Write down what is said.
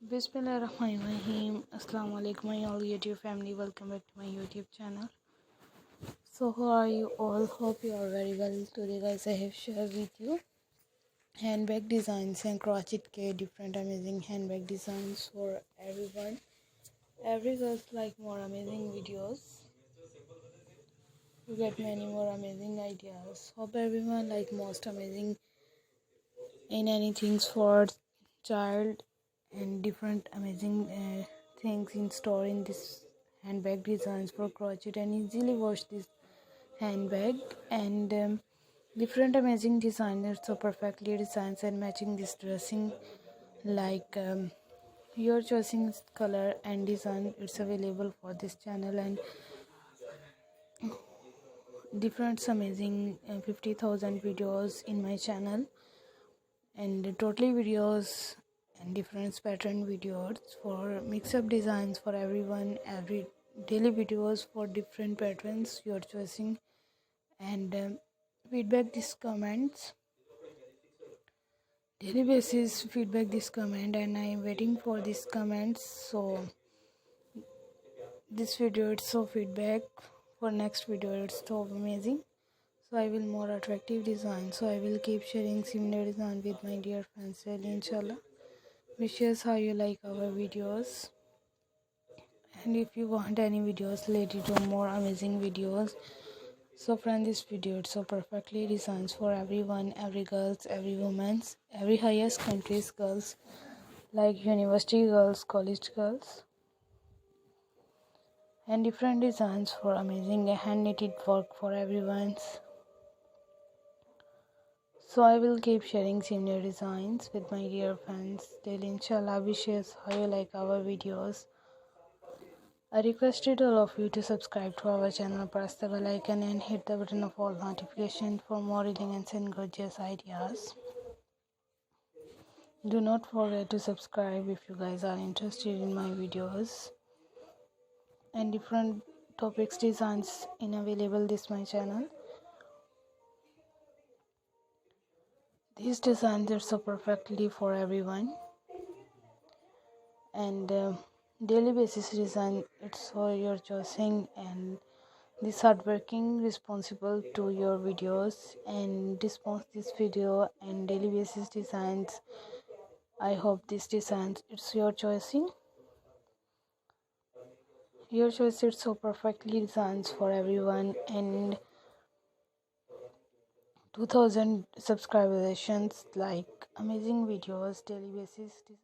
Bismillahirrahmanirrahim. Assalamu alaikum my all YouTube family. Welcome back to my YouTube channel. So how are you all? Hope you are very well. Today guys I have shared with you handbag designs and crochet kit, different amazing handbag designs for everyone. Every girls like more amazing videos. You get many more amazing ideas. Hope everyone like most amazing in anything for child and different amazing things in store in this handbag designs for crochet and easily wash this handbag and different amazing designers so perfectly designs and matching this dressing like your choosing color and design. It's available for this channel and different amazing 50,000 videos in my channel and totally videos and different pattern videos for mix-up designs for everyone, every daily videos for different patterns you're choosing and feedback this comments daily basis, feedback this comment and I'm waiting for these comments. So this video it's so feedback for next video, it's so amazing. So I will more attractive design, so I will keep sharing similar design with my dear friends inshallah. Wishes how you like our videos, and if you want any videos related to more amazing videos, so friend this video it's so perfectly designed for everyone, every girls, every women's, every highest countries girls like university girls, college girls, and different designs for amazing hand knitted work for everyone's. So I will keep sharing similar designs with my dear friends till inshallah. Wishes how you like our videos. I requested all of you to subscribe to our channel, press the bell icon and hit the button of all notifications for more elegant and gorgeous ideas. Do not forget to subscribe if you guys are interested in my videos and different topics designs in available this my channel. These designs are so perfectly for everyone and daily basis design it's for your choosing and this hardworking responsible to your videos and response this video and daily basis designs. I hope this designs it's your choosing, your choice it's so perfectly designs for everyone and 2000 subscriptions like amazing videos daily basis design.